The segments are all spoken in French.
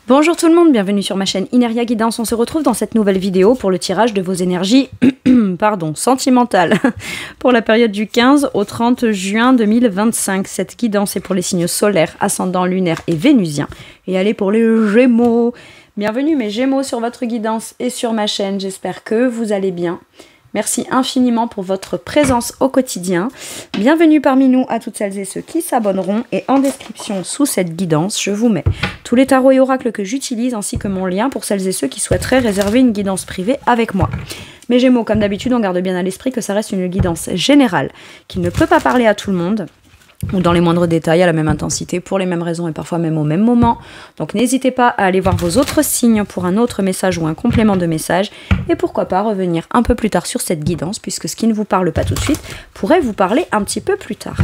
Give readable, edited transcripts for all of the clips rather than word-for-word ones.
Bonjour tout le monde, bienvenue sur ma chaîne Ineria Guidance. On se retrouve dans cette nouvelle vidéo pour le tirage de vos énergies sentimentales pour la période du 15 au 30 juin 2025. Cette guidance est pour les signes solaires, ascendants, lunaires et vénusiens. Et elle est pour les Gémeaux. Bienvenue mes Gémeaux sur votre guidance et sur ma chaîne. J'espère que vous allez bien. Merci infiniment pour votre présence au quotidien. Bienvenue parmi nous à toutes celles et ceux qui s'abonneront. Et en description sous cette guidance, je vous mets tous les tarots et oracles que j'utilise ainsi que mon lien pour celles et ceux qui souhaiteraient réserver une guidance privée avec moi. Mes Gémeaux, comme d'habitude, on garde bien à l'esprit que ça reste une guidance générale, qui ne peut pas parler à tout le monde, ou dans les moindres détails, à la même intensité, pour les mêmes raisons et parfois même au même moment. Donc n'hésitez pas à aller voir vos autres signes pour un autre message ou un complément de message, et pourquoi pas revenir un peu plus tard sur cette guidance, puisque ce qui ne vous parle pas tout de suite pourrait vous parler un petit peu plus tard.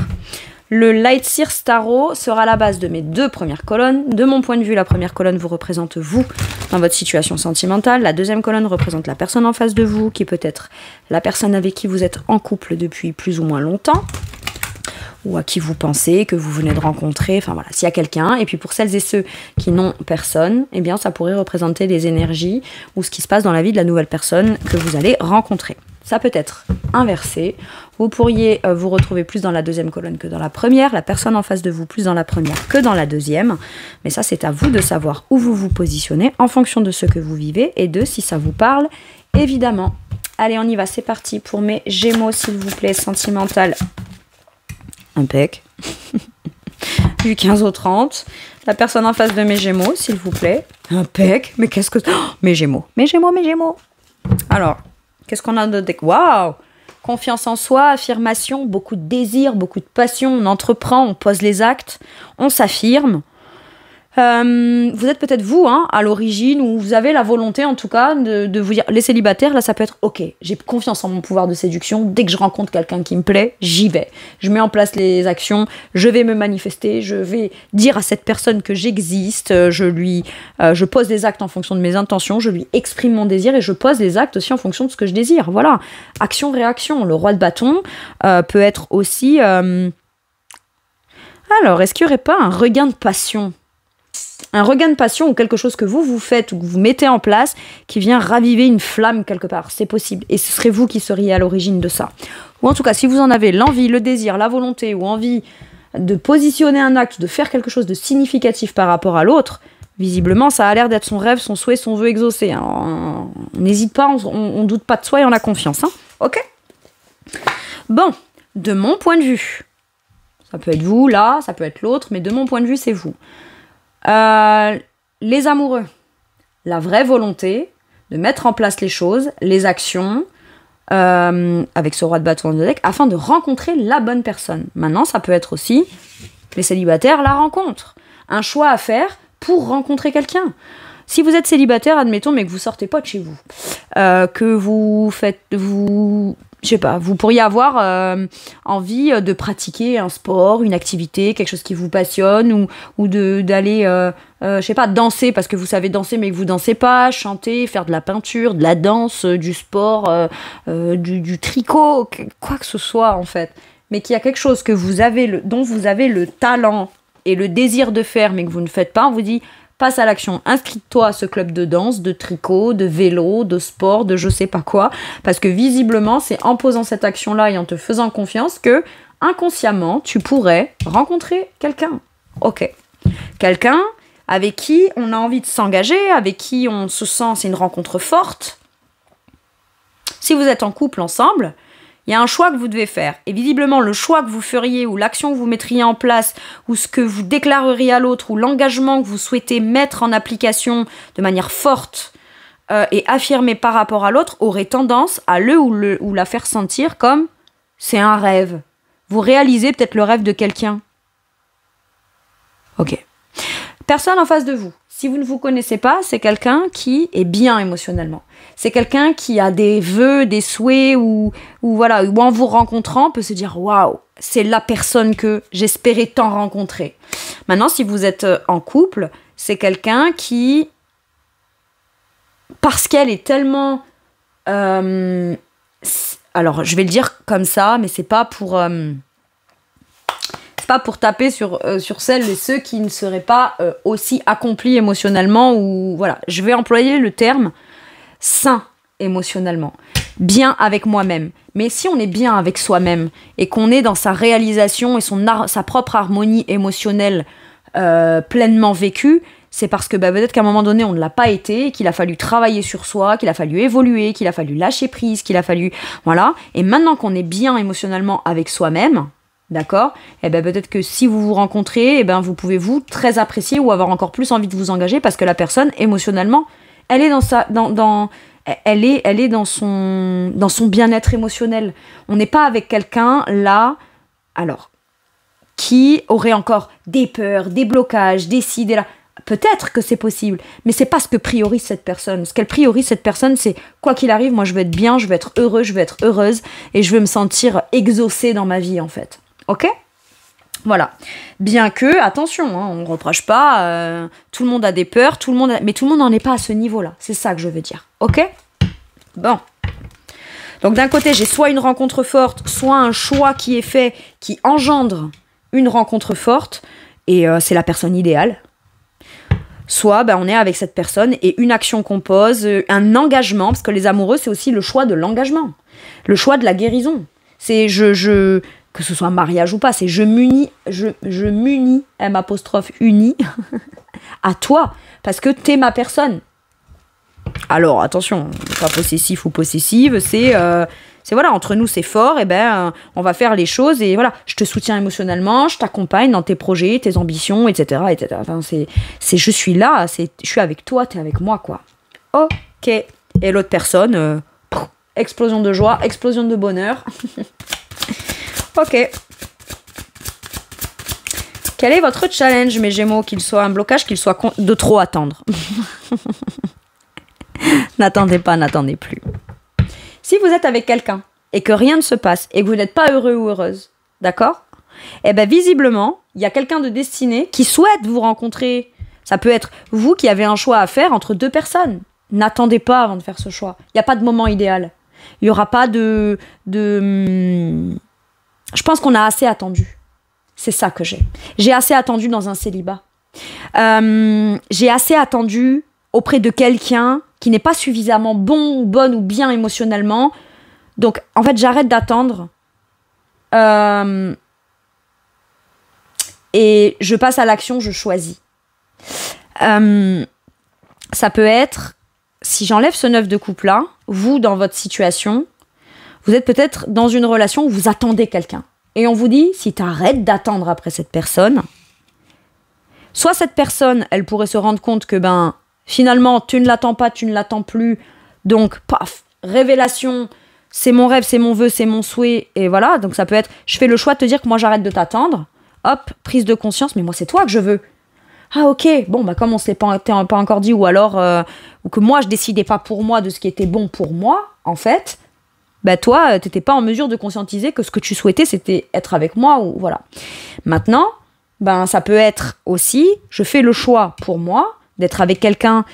Le Light Seers Tarot sera la base de mes deux premières colonnes. De mon point de vue, la première colonne vous représente vous dans votre situation sentimentale. La deuxième colonne représente la personne en face de vous, qui peut être la personne avec qui vous êtes en couple depuis plus ou moins longtemps, ou à qui vous pensez, que vous venez de rencontrer, enfin voilà, s'il y a quelqu'un. Et puis pour celles et ceux qui n'ont personne, eh bien ça pourrait représenter les énergies ou ce qui se passe dans la vie de la nouvelle personne que vous allez rencontrer. Ça peut être inversé. Vous pourriez vous retrouver plus dans la deuxième colonne que dans la première, la personne en face de vous plus dans la première que dans la deuxième. Mais ça, c'est à vous de savoir où vous vous positionnez en fonction de ce que vous vivez et de si ça vous parle, évidemment. Allez, on y va, c'est parti pour mes Gémeaux, s'il vous plaît, sentimental. Impec. Du 15 au 30. La personne en face de mes Gémeaux, s'il vous plaît. Impec. Mais qu'est-ce que... Oh, mes Gémeaux. Mes Gémeaux, mes Gémeaux. Alors, qu'est-ce qu'on a de deck? Waouh! Confiance en soi, affirmation, beaucoup de désir, beaucoup de passion. On entreprend, on pose les actes, on s'affirme. Vous êtes peut-être vous, hein, à l'origine, ou vous avez la volonté en tout cas de vous dire, les célibataires, là ça peut être ok, j'ai confiance en mon pouvoir de séduction, dès que je rencontre quelqu'un qui me plaît, j'y vais. Je mets en place les actions, je vais me manifester, je vais dire à cette personne que j'existe, je pose des actes en fonction de mes intentions, je lui exprime mon désir et je pose des actes aussi en fonction de ce que je désire. Voilà, action-réaction. Le roi de bâton peut être aussi... Alors, est-ce qu'il n'y aurait pas un regain de passion ? Un regain de passion ou quelque chose que vous faites ou que vous mettez en place qui vient raviver une flamme quelque part. C'est possible. Et ce serait vous qui seriez à l'origine de ça. Ou en tout cas, si vous en avez l'envie, le désir, la volonté ou envie de positionner un acte, de faire quelque chose de significatif par rapport à l'autre, visiblement, ça a l'air d'être son rêve, son souhait, son vœu exaucé. Hein. On n'hésite pas, on doute pas de soi et on a confiance. Hein. Ok ? Bon, de mon point de vue, ça peut être vous, là, ça peut être l'autre, mais de mon point de vue, c'est vous. Les amoureux, la vraie volonté de mettre en place les choses, les actions, avec ce roi de bâton de deck, afin de rencontrer la bonne personne. Maintenant, ça peut être aussi les célibataires, la rencontre. Un choix à faire pour rencontrer quelqu'un. Si vous êtes célibataire, admettons, mais que vous sortez pas de chez vous, que vous faites... Je sais pas, vous pourriez avoir envie de pratiquer un sport, une activité, quelque chose qui vous passionne, ou d'aller, je sais pas, danser parce que vous savez danser mais que vous dansez pas, chanter, faire de la peinture, de la danse, du sport, du tricot, quoi que ce soit en fait. Mais qu'il y a quelque chose que vous avez dont vous avez le talent et le désir de faire mais que vous ne faites pas, on vous dit... Passe à l'action, inscris-toi à ce club de danse, de tricot, de vélo, de sport, de je sais pas quoi. Parce que visiblement, c'est en posant cette action-là et en te faisant confiance que, inconsciemment, tu pourrais rencontrer quelqu'un. Ok. Quelqu'un avec qui on a envie de s'engager, avec qui on se sent, c'est une rencontre forte. Si vous êtes en couple ensemble... Il y a un choix que vous devez faire. Et visiblement, le choix que vous feriez ou l'action que vous mettriez en place ou ce que vous déclareriez à l'autre ou l'engagement que vous souhaitez mettre en application de manière forte et affirmée par rapport à l'autre aurait tendance à ou la faire sentir comme c'est un rêve. Vous réalisez peut-être le rêve de quelqu'un. Ok. Personne en face de vous. Si vous ne vous connaissez pas, c'est quelqu'un qui est bien émotionnellement. C'est quelqu'un qui a des vœux, des souhaits, ou en vous rencontrant, peut se dire « Waouh, c'est la personne que j'espérais tant rencontrer ». Maintenant, si vous êtes en couple, c'est quelqu'un qui, parce qu'elle est tellement... alors, je vais le dire comme ça, mais c'est pas pour C'est pas pour taper sur celles et ceux qui ne seraient pas aussi accomplis émotionnellement ou voilà. Je vais employer le terme sain émotionnellement. Bien avec moi-même. Mais si on est bien avec soi-même et qu'on est dans sa réalisation et sa propre harmonie émotionnelle pleinement vécue, c'est parce que peut-être qu'à un moment donné, on ne l'a pas été, qu'il a fallu travailler sur soi, qu'il a fallu évoluer, qu'il a fallu lâcher prise, qu'il a fallu... Voilà. Et maintenant qu'on est bien émotionnellement avec soi-même, d'accord, et peut-être que si vous vous rencontrez, vous pouvez vous très apprécier ou avoir encore plus envie de vous engager parce que la personne, émotionnellement, elle est elle est dans son bien-être émotionnel. On n'est pas avec quelqu'un là, alors, qui aurait encore des peurs, des blocages, des ci, des là. Peut-être que c'est possible, mais c'est pas ce que priorise cette personne. Ce qu'elle priorise, cette personne, c'est quoi qu'il arrive, moi je veux être bien, je veux être heureux, je veux être heureuse et je veux me sentir exaucée dans ma vie en fait. Ok ? Voilà. Bien que, attention, on ne reproche pas, tout le monde a des peurs, mais tout le monde n'en est pas à ce niveau-là. C'est ça que je veux dire. Ok ? Bon. Donc d'un côté, j'ai soit une rencontre forte, soit un choix qui est fait, qui engendre une rencontre forte, et c'est la personne idéale. Soit on est avec cette personne et une action qu'on pose, un engagement, parce que les amoureux, c'est aussi le choix de l'engagement, le choix de la guérison. C'est que ce soit un mariage ou pas, c'est je m'unis, uni, à toi, parce que t'es ma personne. Alors, attention, pas possessif ou possessive, c'est voilà, entre nous c'est fort, on va faire les choses et voilà, je te soutiens émotionnellement, je t'accompagne dans tes projets, tes ambitions, etc. etc. Enfin, je suis là, je suis avec toi, t'es avec moi, quoi. Ok. Et l'autre personne, explosion de joie, explosion de bonheur. Ok. Quel est votre challenge, mes Gémeaux, qu'il soit un blocage, qu'il soit de trop attendre? N'attendez pas, n'attendez plus. Si vous êtes avec quelqu'un et que rien ne se passe et que vous n'êtes pas heureux ou heureuse, d'accord ? Visiblement, il y a quelqu'un de destiné qui souhaite vous rencontrer. Ça peut être vous qui avez un choix à faire entre deux personnes. N'attendez pas avant de faire ce choix. Il n'y a pas de moment idéal. Il n'y aura pas de... Je pense qu'on a assez attendu. C'est ça que j'ai. J'ai assez attendu dans un célibat. J'ai assez attendu auprès de quelqu'un qui n'est pas suffisamment bon ou bonne ou bien émotionnellement. Donc, en fait, j'arrête d'attendre. Et je passe à l'action, je choisis. Ça peut être, si j'enlève ce 9 de coupe-là, vous, dans votre situation, vous êtes peut-être dans une relation où vous attendez quelqu'un. Et on vous dit, si tu arrêtes d'attendre après cette personne, soit cette personne, elle pourrait se rendre compte que, finalement, tu ne l'attends pas, tu ne l'attends plus. Donc, paf, révélation, c'est mon rêve, c'est mon vœu, c'est mon souhait. Et voilà, donc ça peut être, je fais le choix de te dire que moi, j'arrête de t'attendre. Hop, prise de conscience, mais moi, c'est toi que je veux. Ah, ok, bon, comme on ne se l'est pas encore dit, ou alors, ou que moi, je décidais pas pour moi de ce qui était bon pour moi, en fait, toi, t'étais pas en mesure de conscientiser que ce que tu souhaitais, c'était être avec moi, ou voilà. Maintenant, ça peut être aussi, je fais le choix pour moi, d'être avec quelqu'un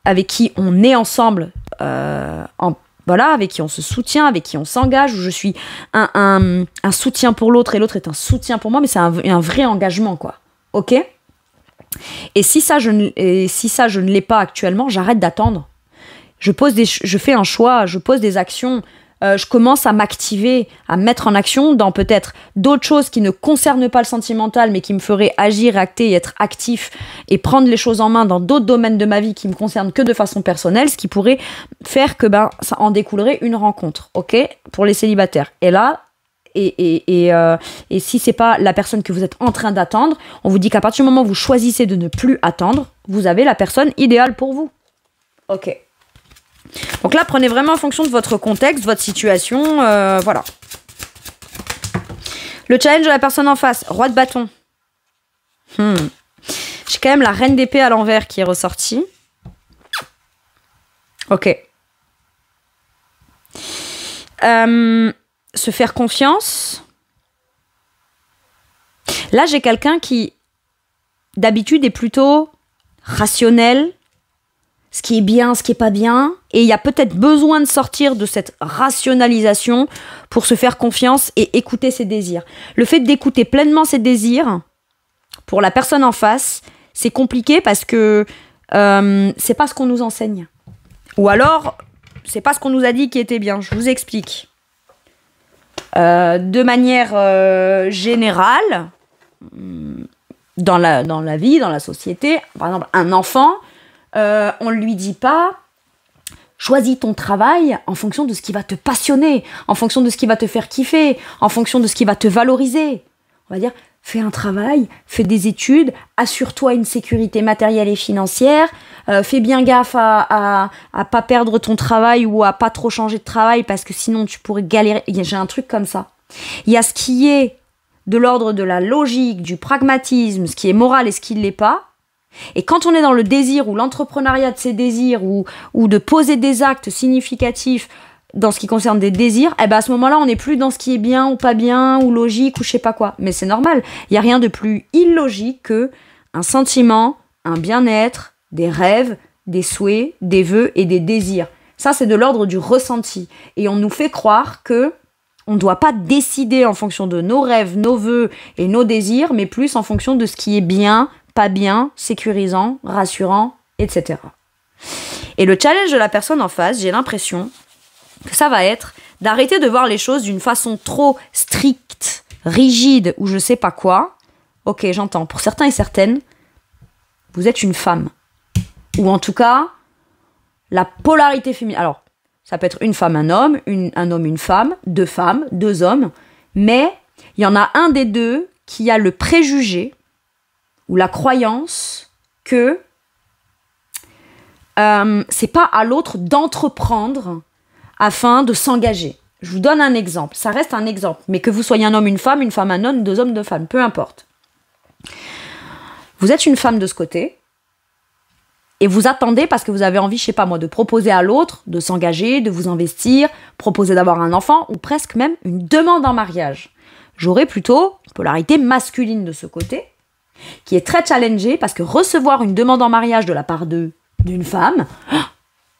avec qui on est ensemble, avec qui on se soutient, avec qui on s'engage, où je suis un soutien pour l'autre et l'autre est un soutien pour moi, mais c'est un vrai engagement, quoi. Ok ? Et si ça, je ne l'ai pas actuellement, j'arrête d'attendre. Je fais un choix, je pose des actions, je commence à m'activer, à me mettre en action dans peut-être d'autres choses qui ne concernent pas le sentimental, mais qui me feraient agir, acter et être actif et prendre les choses en main dans d'autres domaines de ma vie qui me concernent que de façon personnelle, ce qui pourrait faire que ça en découlerait une rencontre, ok, pour les célibataires. Et là, et si c'est pas la personne que vous êtes en train d'attendre, on vous dit qu'à partir du moment où vous choisissez de ne plus attendre, vous avez la personne idéale pour vous. Ok. Donc là, prenez vraiment en fonction de votre contexte, votre situation, voilà. Le challenge de la personne en face, roi de bâton. J'ai quand même la reine d'épée à l'envers qui est ressortie. Ok. Se faire confiance. Là, j'ai quelqu'un qui, d'habitude, est plutôt rationnel, ce qui est bien, ce qui est pas bien, et il y a peut-être besoin de sortir de cette rationalisation pour se faire confiance et écouter ses désirs. Le fait d'écouter pleinement ses désirs, pour la personne en face, c'est compliqué parce que c'est pas ce qu'on nous enseigne. Ou alors, c'est pas ce qu'on nous a dit qui était bien. Je vous explique. De manière générale, dans la vie, dans la société, par exemple, un enfant, on lui dit pas choisis ton travail en fonction de ce qui va te passionner, en fonction de ce qui va te faire kiffer, en fonction de ce qui va te valoriser. On va dire fais un travail, fais des études, assure-toi une sécurité matérielle et financière, fais bien gaffe à pas perdre ton travail ou à pas trop changer de travail parce que sinon tu pourrais galérer. J'ai un truc comme ça. Il y a ce qui est de l'ordre de la logique, du pragmatisme, ce qui est moral et ce qui ne l'est pas. Et quand on est dans le désir ou l'entrepreneuriat de ses désirs ou de poser des actes significatifs dans ce qui concerne des désirs, eh ben à ce moment-là, on n'est plus dans ce qui est bien ou pas bien ou logique ou je sais pas quoi. Mais c'est normal. Il n'y a rien de plus illogique que un sentiment, un bien-être, des rêves, des souhaits, des vœux et des désirs. Ça, c'est de l'ordre du ressenti. Et on nous fait croire que on ne doit pas décider en fonction de nos rêves, nos vœux et nos désirs, mais plus en fonction de ce qui est bien, pas bien, sécurisant, rassurant, etc. Et le challenge de la personne en face, j'ai l'impression que ça va être d'arrêter de voir les choses d'une façon trop stricte, rigide ou je sais pas quoi. Ok, j'entends. Pour certains et certaines, vous êtes une femme. Ou en tout cas, la polarité féminine. Alors, ça peut être une femme, un homme, une femme, deux hommes. Mais il y en a un des deux qui a le préjugé ou la croyance que c'est pas à l'autre d'entreprendre afin de s'engager. Je vous donne un exemple. Ça reste un exemple. Mais que vous soyez un homme, un homme, deux hommes, deux femmes, peu importe. Vous êtes une femme de ce côté et vous attendez parce que vous avez envie, je sais pas moi, de proposer à l'autre, de s'engager, de vous investir, proposer d'avoir un enfant ou presque même une demande en mariage. J'aurais plutôt une polarité masculine de ce côté qui est très challengée parce que recevoir une demande en mariage de la part d'une femme,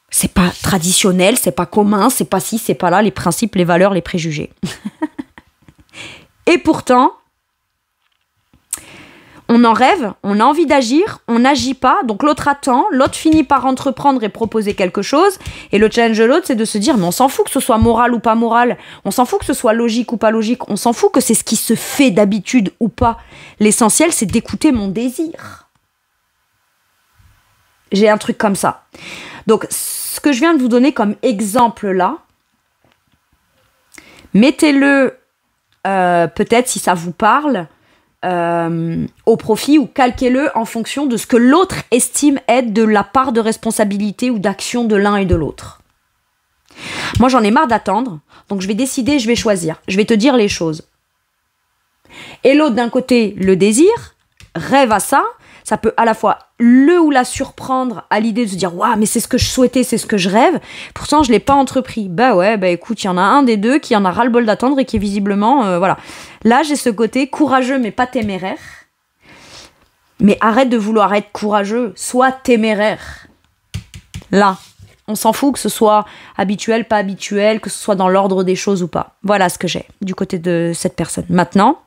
c'est pas traditionnel, c'est pas commun, c'est pas ci, c'est pas là, les principes, les valeurs, les préjugés. Et pourtant, on en rêve, on a envie d'agir, on n'agit pas, donc l'autre attend, l'autre finit par entreprendre et proposer quelque chose, et le challenge de l'autre, c'est de se dire, mais on s'en fout que ce soit moral ou pas moral, on s'en fout que ce soit logique ou pas logique, on s'en fout que c'est ce qui se fait d'habitude ou pas. L'essentiel, c'est d'écouter mon désir. J'ai un truc comme ça. Donc, ce que je viens de vous donner comme exemple là, mettez-le peut-être si ça vous parle au profit ou calquez-le en fonction de ce que l'autre estime être de la part de responsabilité ou d'action de l'un et de l'autre. Moi j'en ai marre d'attendre, donc je vais décider, je vais choisir, je vais te dire les choses. Et l'autre d'un côté le désir, rêve à ça. Ça peut à la fois le ou la surprendre à l'idée de se dire « Waouh, mais c'est ce que je souhaitais, c'est ce que je rêve. Pourtant, je ne l'ai pas entrepris. » Bah ouais, bah écoute, il y en a un des deux qui en a ras-le-bol d'attendre et qui est visiblement... voilà. Là, j'ai ce côté courageux mais pas téméraire. Mais arrête de vouloir être courageux, sois téméraire. Là, on s'en fout que ce soit habituel, pas habituel, que ce soit dans l'ordre des choses ou pas. Voilà ce que j'ai du côté de cette personne. Maintenant,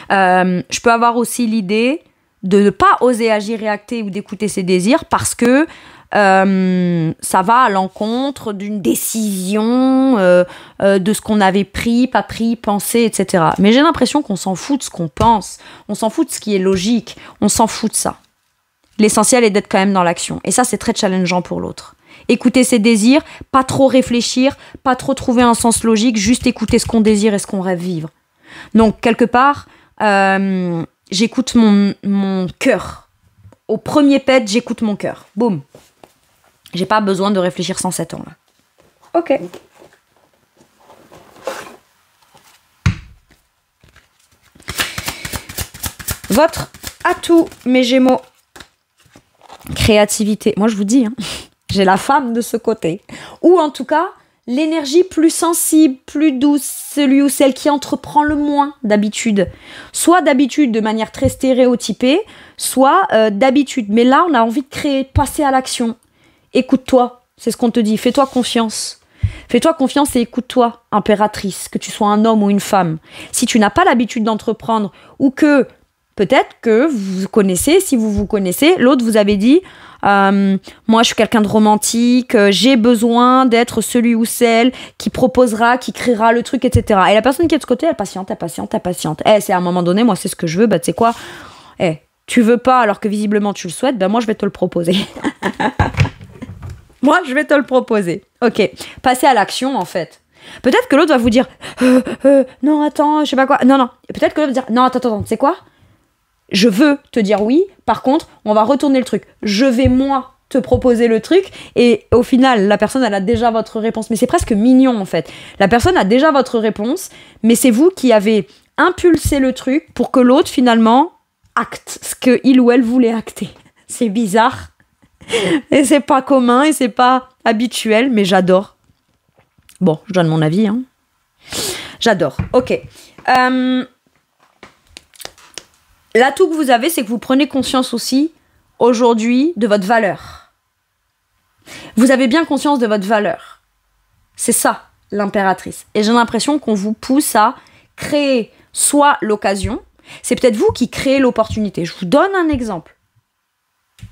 je peux avoir aussi l'idée de ne pas oser agir et acter ou d'écouter ses désirs parce que ça va à l'encontre d'une décision, de ce qu'on avait pris, pas pris, pensé, etc. Mais j'ai l'impression qu'on s'en fout de ce qu'on pense, on s'en fout de ce qui est logique, on s'en fout de ça. L'essentiel est d'être quand même dans l'action. Et ça, c'est très challengeant pour l'autre. Écouter ses désirs, pas trop réfléchir, pas trop trouver un sens logique, juste écouter ce qu'on désire et ce qu'on rêve vivre. Donc, quelque part... j'écoute mon cœur. Au premier pet, j'écoute mon cœur. Boum. J'ai pas besoin de réfléchir 107 ans, là. Ok. Votre atout, mes Gémeaux. Créativité. Moi, je vous dis, hein, j'ai la femme de ce côté. Ou en tout cas... l'énergie plus sensible, plus douce, celui ou celle qui entreprend le moins d'habitude. Soit d'habitude de manière très stéréotypée, soit d'habitude. Mais là, on a envie de créer, de passer à l'action. Écoute-toi, c'est ce qu'on te dit. Fais-toi confiance. Fais-toi confiance et écoute-toi, impératrice, que tu sois un homme ou une femme. Si tu n'as pas l'habitude d'entreprendre ou que peut-être que vous connaissez, si vous vous connaissez, l'autre vous avait dit moi je suis quelqu'un de romantique, j'ai besoin d'être celui ou celle qui proposera, qui créera le truc, etc. Et la personne qui est de ce côté, elle patiente, elle patiente, elle patiente. C'est à un moment donné, moi c'est ce que je veux, bah tu sais quoi, tu veux pas alors que visiblement tu le souhaites, bah moi je vais te le proposer. Moi, je vais te le proposer. Ok, passez à l'action, en fait. Peut-être que l'autre va vous dire non, attends, je sais pas quoi. Non. Et peut-être que l'autre va dire non, attends, tu sais quoi? Je veux te dire oui. Par contre, on va retourner le truc. Je vais, moi, te proposer le truc. Et au final, la personne, elle a déjà votre réponse. Mais c'est presque mignon, en fait. La personne a déjà votre réponse, mais c'est vous qui avez impulsé le truc pour que l'autre, finalement, acte ce qu'il ou elle voulait acter. C'est bizarre. Et c'est pas commun et c'est pas habituel, mais j'adore. Bon, je donne mon avis. Hein. J'adore. Ok. L'atout que vous avez, c'est que vous prenez conscience aussi, aujourd'hui, de votre valeur. Vous avez bien conscience de votre valeur. C'est ça, l'impératrice. Et j'ai l'impression qu'on vous pousse à créer soit l'occasion, c'est peut-être vous qui créez l'opportunité. Je vous donne un exemple.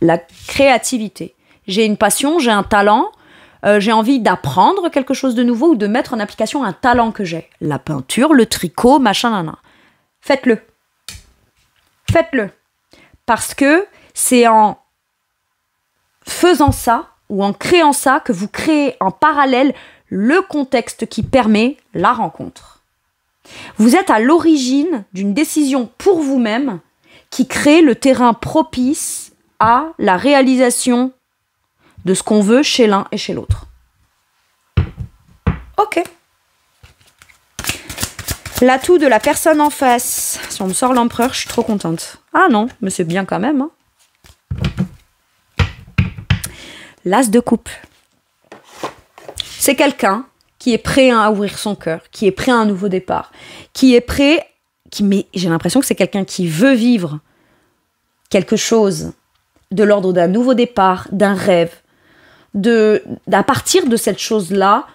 La créativité. J'ai une passion, j'ai un talent, j'ai envie d'apprendre quelque chose de nouveau ou de mettre en application un talent que j'ai. La peinture, le tricot, machin, nan. Faites-le. Faites-le. Parce que c'est en faisant ça ou en créant ça que vous créez en parallèle le contexte qui permet la rencontre. Vous êtes à l'origine d'une décision pour vous-même qui crée le terrain propice à la réalisation de ce qu'on veut chez l'un et chez l'autre. Ok. L'atout de la personne en face. Si on me sort l'empereur, je suis trop contente. Ah non, mais c'est bien quand même. Hein. L'as de coupe. C'est quelqu'un qui est prêt à ouvrir son cœur, qui est prêt à un nouveau départ, qui est prêt, mais j'ai l'impression que c'est quelqu'un qui veut vivre quelque chose de l'ordre d'un nouveau départ, d'un rêve, à partir de cette chose-là,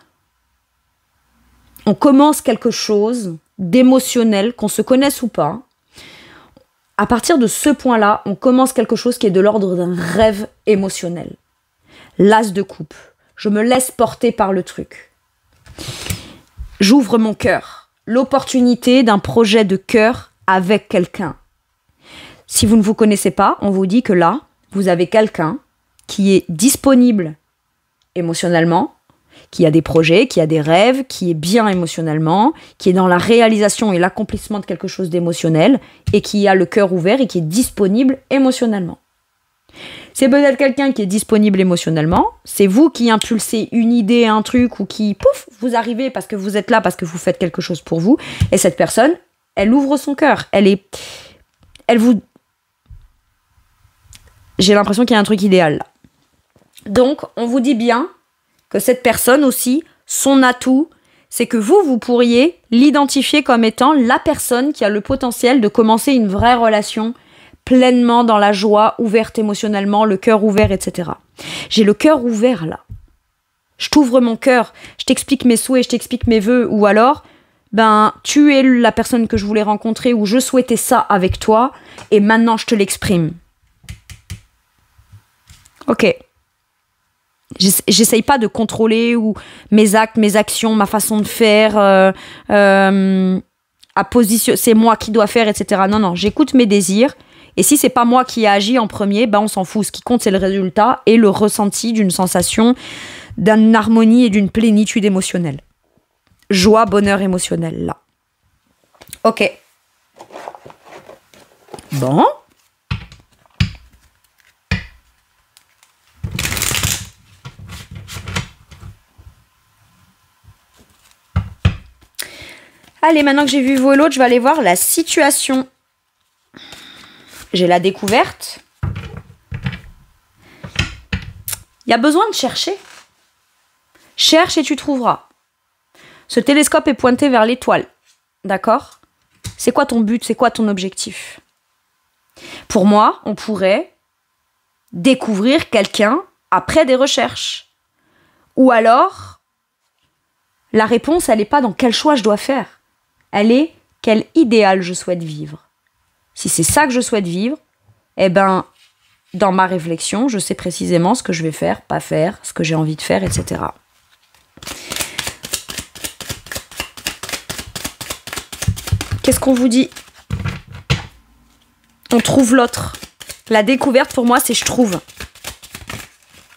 on commence quelque chose d'émotionnel, qu'on se connaisse ou pas. À partir de ce point-là, on commence quelque chose qui est de l'ordre d'un rêve émotionnel. L'as de coupe. Je me laisse porter par le truc. J'ouvre mon cœur. L'opportunité d'un projet de cœur avec quelqu'un. Si vous ne vous connaissez pas, on vous dit que là, vous avez quelqu'un qui est disponible émotionnellement, qui a des projets, qui a des rêves, qui est bien émotionnellement, qui est dans la réalisation et l'accomplissement de quelque chose d'émotionnel et qui a le cœur ouvert et qui est disponible émotionnellement. C'est peut-être quelqu'un qui est disponible émotionnellement, c'est vous qui impulsez une idée, un truc ou qui, pouf, vous arrivez parce que vous êtes là, parce que vous faites quelque chose pour vous et cette personne, elle ouvre son cœur, j'ai l'impression qu'il y a un truc idéal là. Donc, on vous dit bien que cette personne aussi, son atout, c'est que vous pourriez l'identifier comme étant la personne qui a le potentiel de commencer une vraie relation pleinement dans la joie, ouverte émotionnellement, le cœur ouvert, etc. J'ai le cœur ouvert là. Je t'ouvre mon cœur, je t'explique mes souhaits, je t'explique mes vœux, ou alors, tu es la personne que je voulais rencontrer ou je souhaitais ça avec toi et maintenant je te l'exprime. Ok. J'essaye pas de contrôler ou mes actes, mes actions, ma façon de faire, à position, c'est moi qui dois faire, etc. Non, j'écoute mes désirs. Et si c'est pas moi qui ai agi en premier, on s'en fout. Ce qui compte, c'est le résultat et le ressenti d'une sensation, d'une harmonie et d'une plénitude émotionnelle. Joie, bonheur émotionnel, là. Ok. Bon. Allez, maintenant que j'ai vu vous et l'autre, je vais aller voir la situation. J'ai la découverte. Il y a besoin de chercher. Cherche et tu trouveras. Ce télescope est pointé vers l'étoile. D'accord ? C'est quoi ton but ? C'est quoi ton objectif ? Pour moi, on pourrait découvrir quelqu'un après des recherches. Ou alors, la réponse, elle n'est pas dans quel choix je dois faire. Elle est quel idéal je souhaite vivre. Si c'est ça que je souhaite vivre, eh ben, dans ma réflexion, je sais précisément ce que je vais faire, pas faire, ce que j'ai envie de faire, etc. Qu'est-ce qu'on vous dit? On trouve l'autre. La découverte, pour moi, c'est je trouve.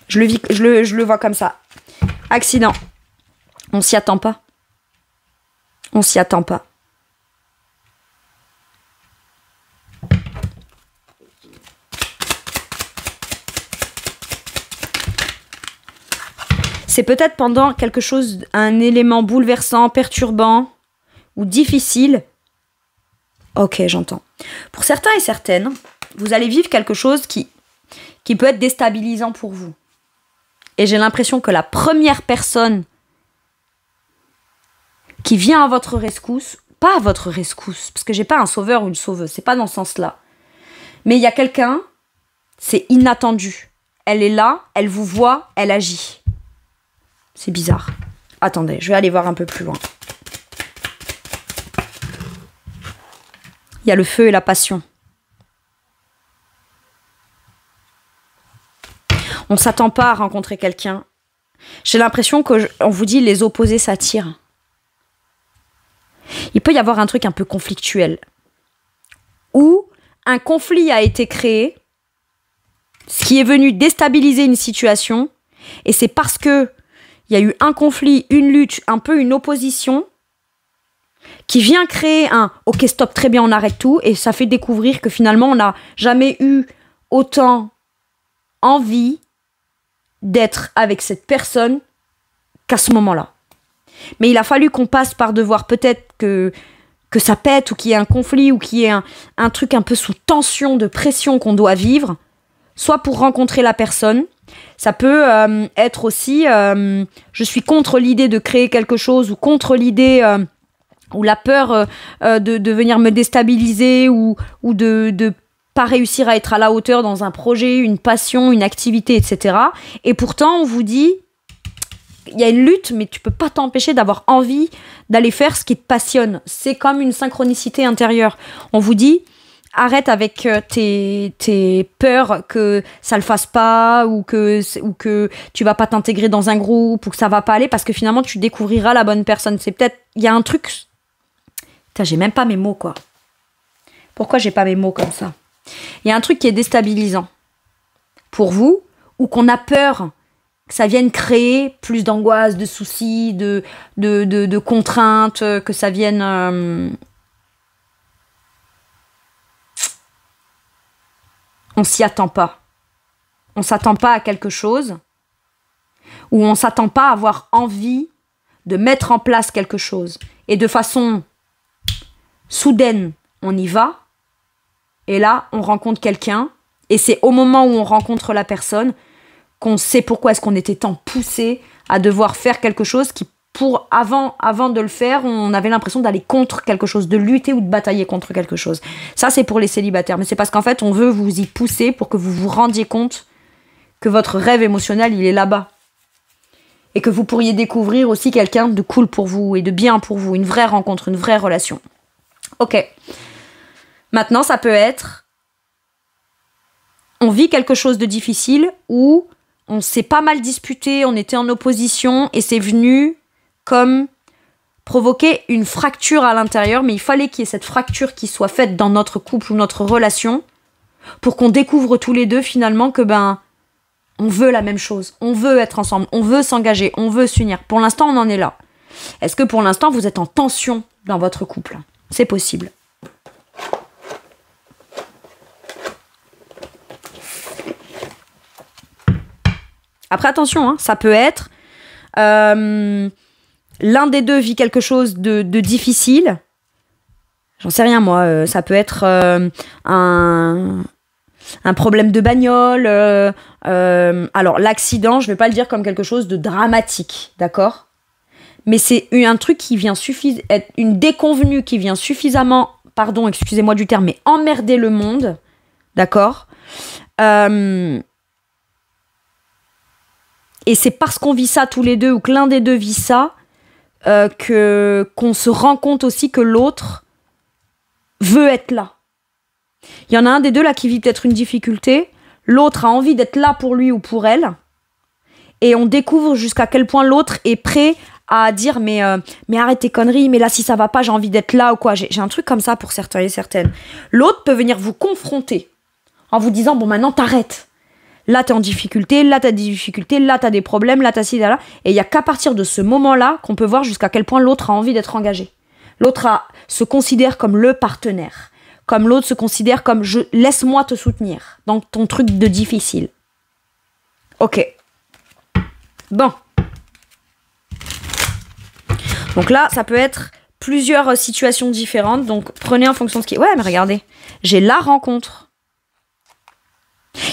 Je le vois comme ça. Accident. On s'y attend pas. On s'y attend pas. C'est peut-être pendant quelque chose, un élément bouleversant, perturbant ou difficile. Ok, j'entends. Pour certains et certaines, vous allez vivre quelque chose qui peut être déstabilisant pour vous. Et j'ai l'impression que la première personne qui vient à votre rescousse, pas à votre rescousse, parce que j'ai pas un sauveur ou une sauveuse, c'est pas dans ce sens-là. Mais il y a quelqu'un, c'est inattendu. Elle est là, elle vous voit, elle agit. C'est bizarre. Attendez, je vais aller voir un peu plus loin. Il y a le feu et la passion. On ne s'attend pas à rencontrer quelqu'un. J'ai l'impression qu'on vous dit les opposés s'attirent. Il peut y avoir un truc un peu conflictuel. Où un conflit a été créé, ce qui est venu déstabiliser une situation, et c'est parce que il y a eu un conflit, une lutte, un peu une opposition, qui vient créer un « ok, stop, très bien, on arrête tout », et ça fait découvrir que finalement, on n'a jamais eu autant envie d'être avec cette personne qu'à ce moment-là. Mais il a fallu qu'on passe par devoir peut-être que ça pète, ou qu'il y ait un conflit, ou qu'il y ait un truc un peu sous tension, de pression qu'on doit vivre, soit pour rencontrer la personne. Ça peut être aussi, je suis contre l'idée de créer quelque chose, ou contre l'idée, ou la peur de venir me déstabiliser, ou de pas réussir à être à la hauteur dans un projet, une passion, une activité, etc. Et pourtant, on vous dit, il y a une lutte, mais tu peux pas t'empêcher d'avoir envie d'aller faire ce qui te passionne. C'est comme une synchronicité intérieure. On vous dit, arrête avec tes peurs que ça le fasse pas, ou que tu vas pas t'intégrer dans un groupe, ou que ça va pas aller, parce que finalement, tu découvriras la bonne personne. C'est peut-être, il y a un truc... Putain, j'ai même pas mes mots, quoi. Pourquoi j'ai pas mes mots comme ça? Il y a un truc qui est déstabilisant pour vous, ou qu'on a peur que ça vienne créer plus d'angoisse, de soucis, de contraintes, que ça vienne... On s'y attend pas. On s'attend pas à quelque chose, ou on s'attend pas à avoir envie de mettre en place quelque chose. Et de façon soudaine, on y va, et là, on rencontre quelqu'un, et c'est au moment où on rencontre la personne qu'on sait pourquoi est-ce qu'on était tant poussé à devoir faire quelque chose qui, avant de le faire, on avait l'impression d'aller contre quelque chose, de lutter ou de batailler contre quelque chose. Ça, c'est pour les célibataires, mais c'est parce qu'en fait, on veut vous y pousser pour que vous vous rendiez compte que votre rêve émotionnel, il est là-bas. Et que vous pourriez découvrir aussi quelqu'un de cool pour vous et de bien pour vous, une vraie rencontre, une vraie relation. Ok. Maintenant, ça peut être, on vit quelque chose de difficile, ou on s'est pas mal disputé, on était en opposition, et c'est venu comme provoquer une fracture à l'intérieur, mais il fallait qu'il y ait cette fracture qui soit faite dans notre couple ou notre relation, pour qu'on découvre tous les deux finalement que on veut la même chose, on veut être ensemble, on veut s'engager, on veut s'unir. Pour l'instant, on en est là. Est-ce que pour l'instant, vous êtes en tension dans votre couple? C'est possible. Après, attention, ça peut être l'un des deux vit quelque chose de difficile. J'en sais rien, moi. Ça peut être un problème de bagnole. Alors, l'accident, je vais pas le dire comme quelque chose de dramatique, d'accord? Mais c'est un truc qui vient être une déconvenue qui vient suffisamment, pardon, excusez-moi du terme, mais emmerder le monde, d'accord? Et c'est parce qu'on vit ça tous les deux ou que l'un des deux vit ça qu'on se rend compte aussi que l'autre veut être là. Il y en a un des deux là qui vit peut-être une difficulté, l'autre a envie d'être là pour lui ou pour elle, et on découvre jusqu'à quel point l'autre est prêt à dire mais arrête tes conneries, mais là si ça va pas j'ai envie d'être là ou quoi. J'ai un truc comme ça pour certains et certaines. L'autre peut venir vous confronter en vous disant bon maintenant t'arrêtes. Là, t'es en difficulté, là, t'as des difficultés, là, t'as des problèmes, là, t'as ci, là. Et il n'y a qu'à partir de ce moment-là qu'on peut voir jusqu'à quel point l'autre a envie d'être engagé. L'autre se considère comme le partenaire. Comme l'autre se considère comme laisse-moi te soutenir dans ton truc de difficile. Ok. Bon. Donc là, ça peut être plusieurs situations différentes. Donc prenez en fonction de ce qui est. Ouais, mais regardez. J'ai la rencontre.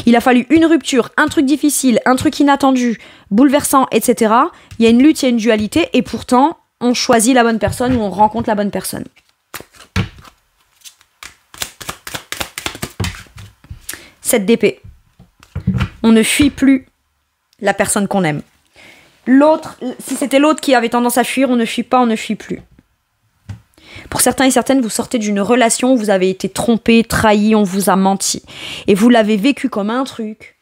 Il a fallu une rupture, un truc difficile, un truc inattendu, bouleversant, etc. Il y a une lutte, il y a une dualité, et pourtant, on choisit la bonne personne ou on rencontre la bonne personne. 7 d'épée. On ne fuit plus la personne qu'on aime. L'autre, si c'était l'autre qui avait tendance à fuir, on ne fuit pas, on ne fuit plus. Pour certains et certaines, vous sortez d'une relation où vous avez été trompé, trahi, on vous a menti. Et vous l'avez vécu comme un truc.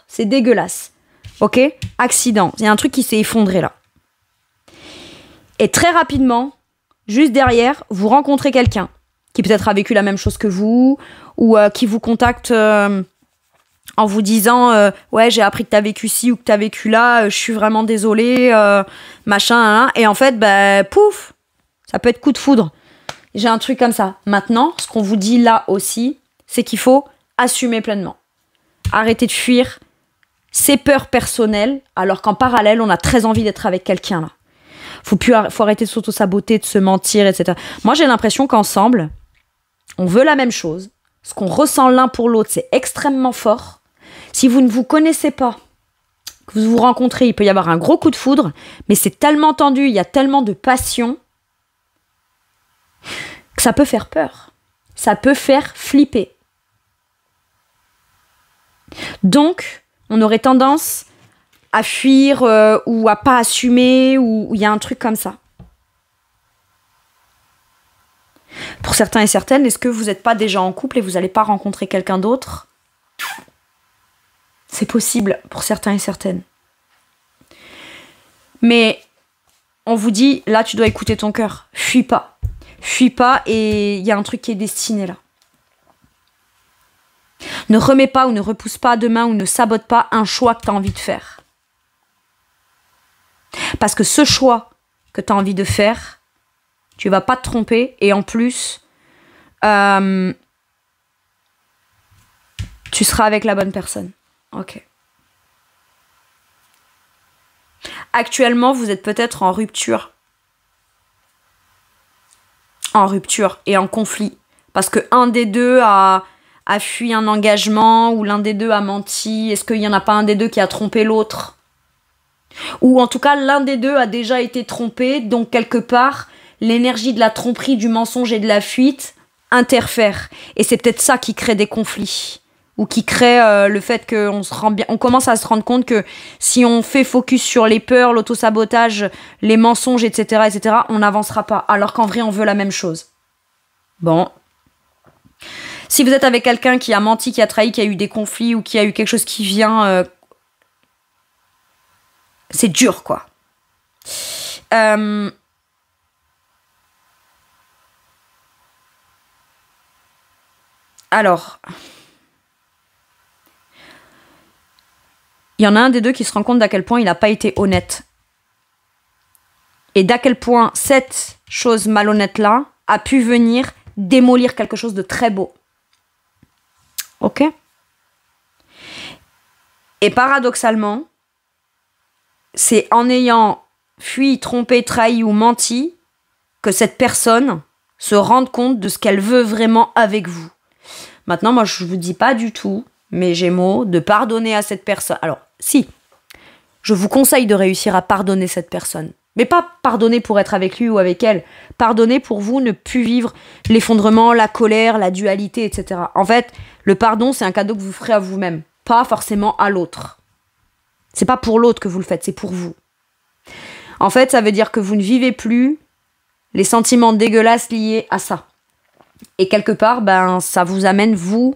C'est dégueulasse. Ok ? Accident. Il y a un truc qui s'est effondré là. Et très rapidement, juste derrière, vous rencontrez quelqu'un qui peut-être a vécu la même chose que vous ou qui vous contacte en vous disant ouais, j'ai appris que t'as vécu ci ou que t'as vécu là, je suis vraiment désolée, machin, hein. Et en fait, pouf, ça peut être coup de foudre. J'ai un truc comme ça. Maintenant, ce qu'on vous dit là aussi, c'est qu'il faut assumer pleinement. Arrêter de fuir ses peurs personnelles, alors qu'en parallèle, on a très envie d'être avec quelqu'un là. Faut arrêter de s'auto-saboter, de se mentir, etc. Moi, j'ai l'impression qu'ensemble, on veut la même chose. Ce qu'on ressent l'un pour l'autre, c'est extrêmement fort. Si vous ne vous connaissez pas, que vous vous rencontrez, il peut y avoir un gros coup de foudre, mais c'est tellement tendu, il y a tellement de passion que ça peut faire peur. Ça peut faire flipper. Donc, on aurait tendance à fuir ou à pas assumer, ou il y a un truc comme ça. Pour certains et certaines, est-ce que vous n'êtes pas déjà en couple et vous n'allez pas rencontrer quelqu'un d'autre ? C'est possible pour certains et certaines. Mais on vous dit, là, tu dois écouter ton cœur. Fuis pas. Fuis pas et il y a un truc qui est destiné là. Ne remets pas ou ne repousse pas demain ou ne sabote pas un choix que tu as envie de faire. Parce que ce choix que tu as envie de faire, tu vas pas te tromper et en plus, tu seras avec la bonne personne. Ok. Actuellement, vous êtes peut-être en rupture. En rupture et en conflit. Parce que un des deux a fui un engagement ou l'un des deux a menti. Est-ce qu'il n'y en a pas un des deux qui a trompé l'autre ? Ou en tout cas, l'un des deux a déjà été trompé. Donc, quelque part, l'énergie de la tromperie, du mensonge et de la fuite interfère. Et c'est peut-être ça qui crée des conflits. Ou qui crée le fait qu'on commence à se rendre compte que si on fait focus sur les peurs, l'autosabotage, les mensonges, etc., on n'avancera pas. Alors qu'en vrai, on veut la même chose. Bon. Si vous êtes avec quelqu'un qui a menti, qui a trahi, qui a eu des conflits ou qui a eu quelque chose qui vient... c'est dur, quoi. Alors... il y en a un des deux qui se rend compte d'à quel point il n'a pas été honnête. Et d'à quel point cette chose malhonnête-là a pu venir démolir quelque chose de très beau. Ok ? Et paradoxalement, c'est en ayant fui, trompé, trahi ou menti que cette personne se rende compte de ce qu'elle veut vraiment avec vous. Maintenant, moi, je ne vous dis pas du tout, mes Gémeaux, de pardonner à cette personne. Alors, si, je vous conseille de réussir à pardonner cette personne. Mais pas pardonner pour être avec lui ou avec elle. Pardonner pour vous ne plus vivre l'effondrement, la colère, la dualité, etc. En fait, le pardon, c'est un cadeau que vous ferez à vous-même, pas forcément à l'autre. C'est pas pour l'autre que vous le faites, c'est pour vous. En fait, ça veut dire que vous ne vivez plus les sentiments dégueulasses liés à ça. Et quelque part, ça vous amène, vous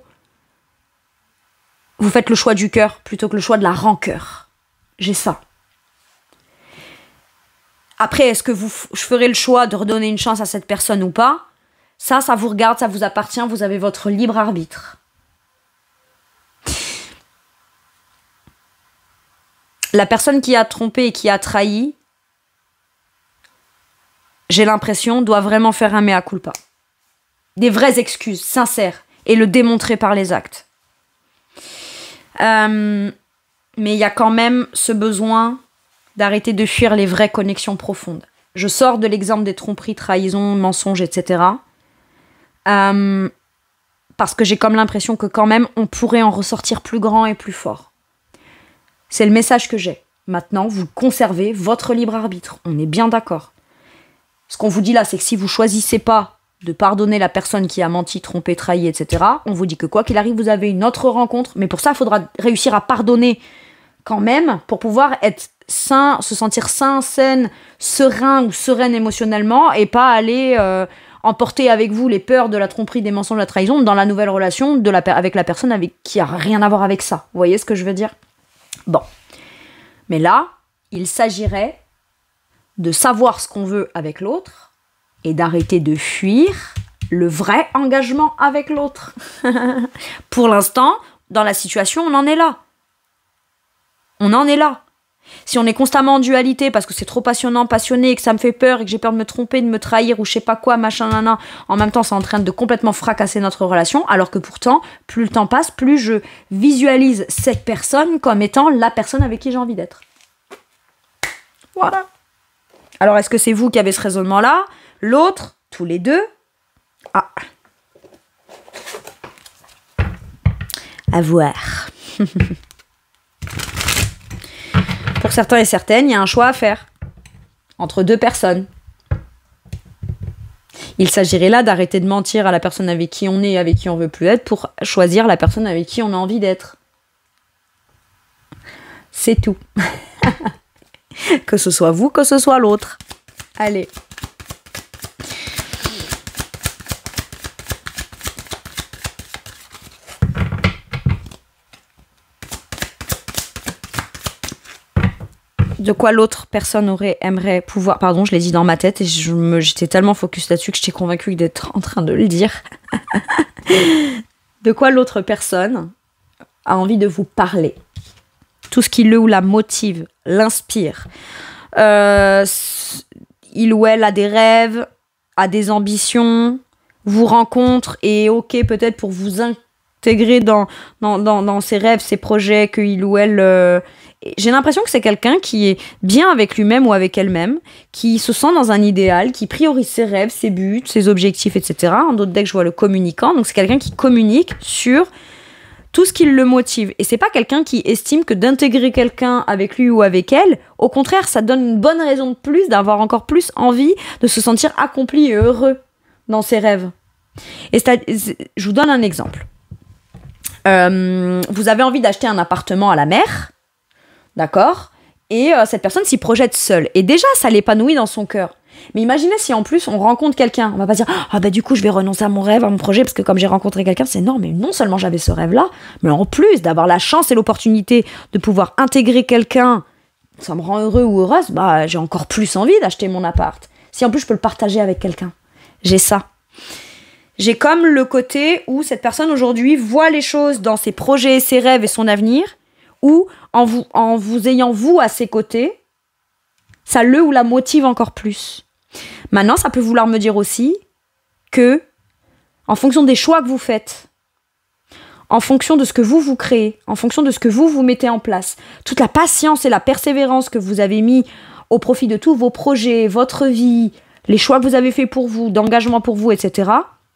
faites le choix du cœur plutôt que le choix de la rancœur. J'ai ça. Après, est-ce que je ferai le choix de redonner une chance à cette personne ou pas? Ça vous regarde, ça vous appartient, vous avez votre libre arbitre. La personne qui a trompé et qui a trahi, j'ai l'impression, doit vraiment faire un mea culpa. Des vraies excuses, sincères, et le démontrer par les actes. Mais il y a quand même ce besoin d'arrêter de fuir les vraies connexions profondes. Je sors de l'exemple des tromperies, trahisons, mensonges, etc. Parce que j'ai comme l'impression que quand même, on pourrait en ressortir plus grand et plus fort. C'est le message que j'ai. Maintenant, vous conservez votre libre arbitre. On est bien d'accord. Ce qu'on vous dit là, c'est que si vous choisissez pas de pardonner la personne qui a menti, trompé, trahi, etc., on vous dit que quoi qu'il arrive, vous avez une autre rencontre. Mais pour ça, il faudra réussir à pardonner quand même pour pouvoir être sain, se sentir sain, saine, serein ou sereine émotionnellement et pas aller emporter avec vous les peurs de la tromperie, des mensonges, de la trahison dans la nouvelle relation avec la personne qui a rien à voir avec ça. Vous voyez ce que je veux dire? Bon. Mais là, il s'agirait de savoir ce qu'on veut avec l'autre et d'arrêter de fuir le vrai engagement avec l'autre. Pour l'instant, dans la situation, on en est là. On en est là. Si on est constamment en dualité parce que c'est trop passionnant, passionné, et que ça me fait peur et que j'ai peur de me tromper, de me trahir ou je sais pas quoi, machin, nana, en même temps, c'est en train de complètement fracasser notre relation, alors que pourtant, plus le temps passe, plus je visualise cette personne comme étant la personne avec qui j'ai envie d'être. Voilà. Alors, est-ce que c'est vous qui avez ce raisonnement-là? L'autre? Tous les deux? Ah. À voir. Pour certains et certaines, il y a un choix à faire entre deux personnes. Il s'agirait là d'arrêter de mentir à la personne avec qui on est et avec qui on veut plus être pour choisir la personne avec qui on a envie d'être. C'est tout. Que ce soit vous, que ce soit l'autre. Allez. De quoi l'autre personne aimerait pouvoir... Pardon, je l'ai dit dans ma tête et j'étais tellement focus là-dessus que j'étais convaincue d'être en train de le dire. De quoi l'autre personne a envie de vous parler. Tout ce qui le ou la motive, l'inspire. Il ou elle a des rêves, a des ambitions, vous rencontre et ok, peut-être pour vous intégrer dans ses rêves, ses projets, qu'il ou elle... J'ai l'impression que c'est quelqu'un qui est bien avec lui-même ou avec elle-même, qui se sent dans un idéal, qui priorise ses rêves, ses buts, ses objectifs, etc. En d'autres decks, je vois le communicant. Donc, c'est quelqu'un qui communique sur tout ce qui le motive. Et c'est pas quelqu'un qui estime que d'intégrer quelqu'un avec lui ou avec elle, au contraire, ça donne une bonne raison de plus d'avoir encore plus envie de se sentir accompli et heureux dans ses rêves. Et je vous donne un exemple. Vous avez envie d'acheter un appartement à la mer, d'accord? Et cette personne s'y projette seule. Et déjà, ça l'épanouit dans son cœur. Mais imaginez si en plus on rencontre quelqu'un. On va pas dire « Ah bah du coup, je vais renoncer à mon rêve, à mon projet, parce que comme j'ai rencontré quelqu'un, c'est non, mais non seulement j'avais ce rêve-là, mais en plus d'avoir la chance et l'opportunité de pouvoir intégrer quelqu'un, ça me rend heureux ou heureuse, bah j'ai encore plus envie d'acheter mon appart. Si en plus je peux le partager avec quelqu'un. J'ai ça. J'ai comme le côté où cette personne aujourd'hui voit les choses dans ses projets, ses rêves et son avenir, ou en vous ayant vous à ses côtés, ça le ou la motive encore plus. Maintenant, ça peut vouloir me dire aussi que, en fonction des choix que vous faites, en fonction de ce que vous créez, en fonction de ce que vous mettez en place, toute la patience et la persévérance que vous avez mis au profit de tous vos projets, votre vie, les choix que vous avez faits pour vous, d'engagement pour vous, etc.,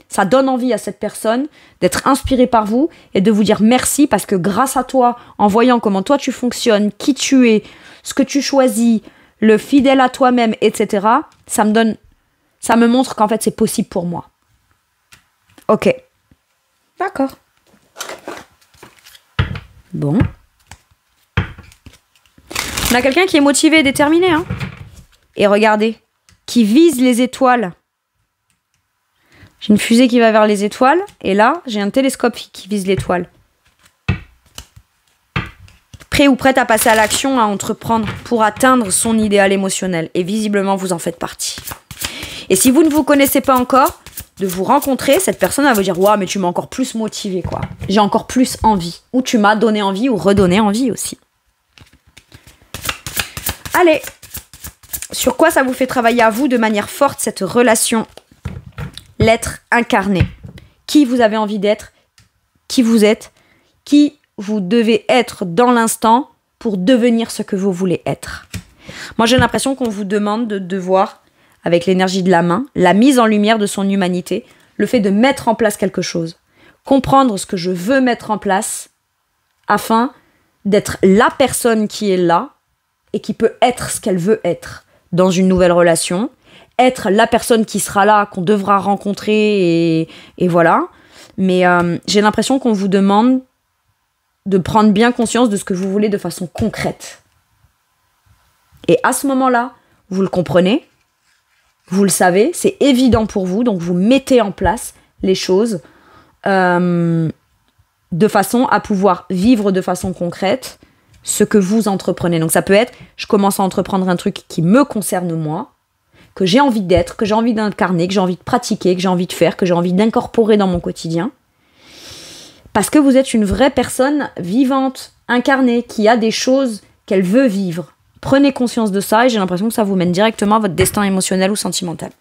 ça donne envie à cette personne d'être inspirée par vous et de vous dire merci parce que grâce à toi, en voyant comment toi tu fonctionnes, qui tu es, ce que tu choisis, le fidèle à toi-même, etc., ça me montre qu'en fait c'est possible pour moi. Ok. D'accord. Bon. On a quelqu'un qui est motivé et déterminé. Hein. Et regardez, qui vise les étoiles. J'ai une fusée qui va vers les étoiles. Et là, j'ai un télescope qui vise l'étoile. Prêt ou prête à passer à l'action, à entreprendre pour atteindre son idéal émotionnel. Et visiblement, vous en faites partie. Et si vous ne vous connaissez pas encore, de vous rencontrer, cette personne va vous dire « Waouh, mais tu m'as encore plus motivé, quoi. J'ai encore plus envie. » Ou tu m'as donné envie ou redonné envie aussi. Allez, sur quoi ça vous fait travailler à vous de manière forte, cette relation? L'être incarné. Qui vous avez envie d'être, qui vous êtes, qui vous devez être dans l'instant pour devenir ce que vous voulez être. Moi, j'ai l'impression qu'on vous demande de voir, avec l'énergie de la main, la mise en lumière de son humanité, le fait de mettre en place quelque chose. Comprendre ce que je veux mettre en place afin d'être la personne qui est là et qui peut être ce qu'elle veut être dans une nouvelle relation, être la personne qui sera là, qu'on devra rencontrer et voilà. Mais j'ai l'impression qu'on vous demande de prendre bien conscience de ce que vous voulez de façon concrète. Et à ce moment-là, vous le comprenez, vous le savez, c'est évident pour vous, donc vous mettez en place les choses de façon à pouvoir vivre de façon concrète ce que vous entreprenez. Donc ça peut être, je commence à entreprendre un truc qui me concerne moi, que j'ai envie d'être, que j'ai envie d'incarner, que j'ai envie de pratiquer, que j'ai envie de faire, que j'ai envie d'incorporer dans mon quotidien. Parce que vous êtes une vraie personne vivante, incarnée, qui a des choses qu'elle veut vivre. Prenez conscience de ça et j'ai l'impression que ça vous mène directement à votre destin émotionnel ou sentimental.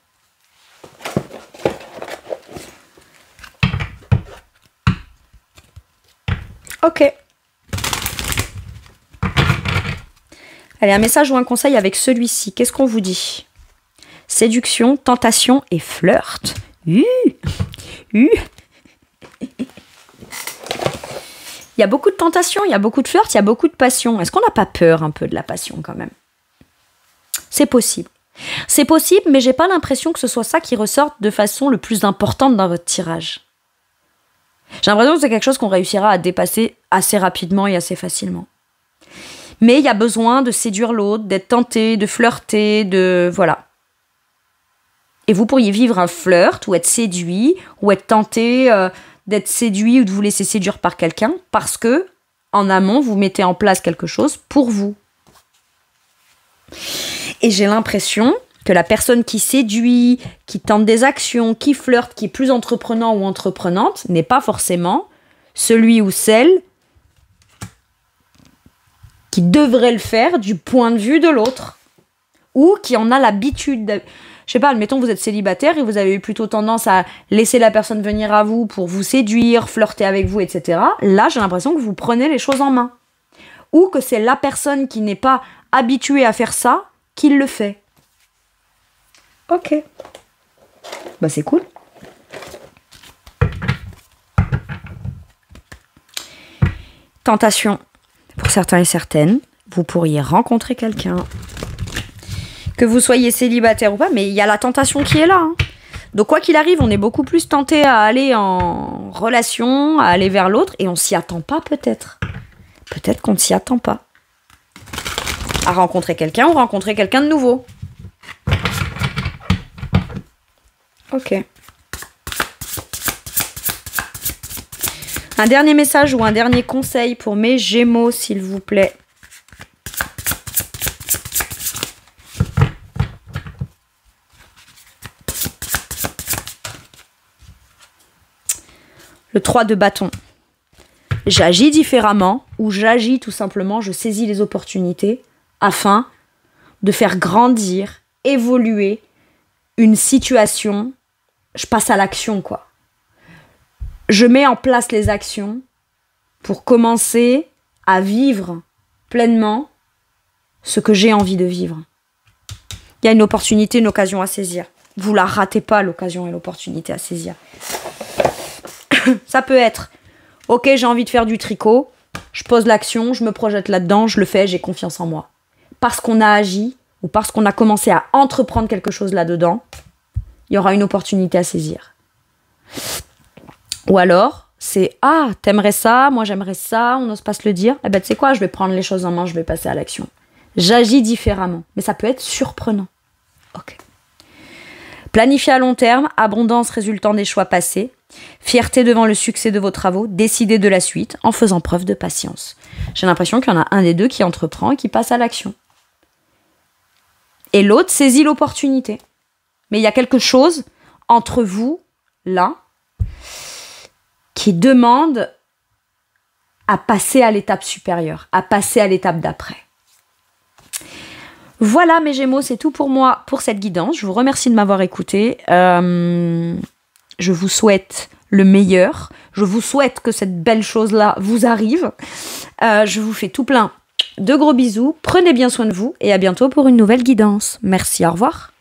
Ok. Allez, un message ou un conseil avec celui-ci. Qu'est-ce qu'on vous dit? Séduction, tentation et flirt. Il y a beaucoup de tentation, il y a beaucoup de flirt, il y a beaucoup de passion. Est-ce qu'on n'a pas peur un peu de la passion quand même? C'est possible. C'est possible, mais j'ai pas l'impression que ce soit ça qui ressorte de façon le plus importante dans votre tirage. J'ai l'impression que c'est quelque chose qu'on réussira à dépasser assez rapidement et assez facilement. Mais il y a besoin de séduire l'autre, d'être tenté, de flirter, de... Voilà. Et vous pourriez vivre un flirt ou être séduit ou être tenté d'être séduit ou de vous laisser séduire par quelqu'un parce que, en amont, vous mettez en place quelque chose pour vous. Et j'ai l'impression que la personne qui séduit, qui tente des actions, qui flirte, qui est plus entreprenant ou entreprenante, n'est pas forcément celui ou celle qui devrait le faire du point de vue de l'autre ou qui en a l'habitude. Je sais pas, admettons vous êtes célibataire et vous avez eu plutôt tendance à laisser la personne venir à vous pour vous séduire, flirter avec vous, etc. Là, j'ai l'impression que vous prenez les choses en main. Ou que c'est la personne qui n'est pas habituée à faire ça qui le fait. Ok. Bah c'est cool. Tentation. Pour certains et certaines, vous pourriez rencontrer quelqu'un. Que vous soyez célibataire ou pas, mais il y a la tentation qui est là. Hein. Donc quoi qu'il arrive, on est beaucoup plus tenté à aller en relation, à aller vers l'autre, et on s'y attend pas peut-être. Peut-être qu'on ne s'y attend pas. À rencontrer quelqu'un ou rencontrer quelqu'un de nouveau. Ok. Un dernier message ou un dernier conseil pour mes Gémeaux, s'il vous plaît. Le 3 de bâton. J'agis différemment ou j'agis tout simplement, je saisis les opportunités afin de faire grandir, évoluer une situation. Je passe à l'action, quoi. Je mets en place les actions pour commencer à vivre pleinement ce que j'ai envie de vivre. Il y a une opportunité, une occasion à saisir. Vous la ratez pas, l'occasion et l'opportunité à saisir. Ça peut être, ok, j'ai envie de faire du tricot, je pose l'action, je me projette là-dedans, je le fais, j'ai confiance en moi. Parce qu'on a agi ou parce qu'on a commencé à entreprendre quelque chose là-dedans, il y aura une opportunité à saisir. Ou alors, c'est « Ah, t'aimerais ça, moi j'aimerais ça, on n'ose pas se le dire. » Eh ben tu sais quoi, je vais prendre les choses en main, je vais passer à l'action. J'agis différemment. Mais ça peut être surprenant. Ok. Planifiez à long terme, abondance résultant des choix passés, fierté devant le succès de vos travaux, décidez de la suite en faisant preuve de patience. J'ai l'impression qu'il y en a un des deux qui entreprend et qui passe à l'action. Et l'autre saisit l'opportunité. Mais il y a quelque chose entre vous, là, qui demande à passer à l'étape supérieure, à passer à l'étape d'après. Voilà mes Gémeaux, c'est tout pour moi pour cette guidance. Je vous remercie de m'avoir écouté. Je vous souhaite le meilleur. Je vous souhaite que cette belle chose-là vous arrive. Je vous fais tout plein de gros bisous. Prenez bien soin de vous et à bientôt pour une nouvelle guidance. Merci, au revoir.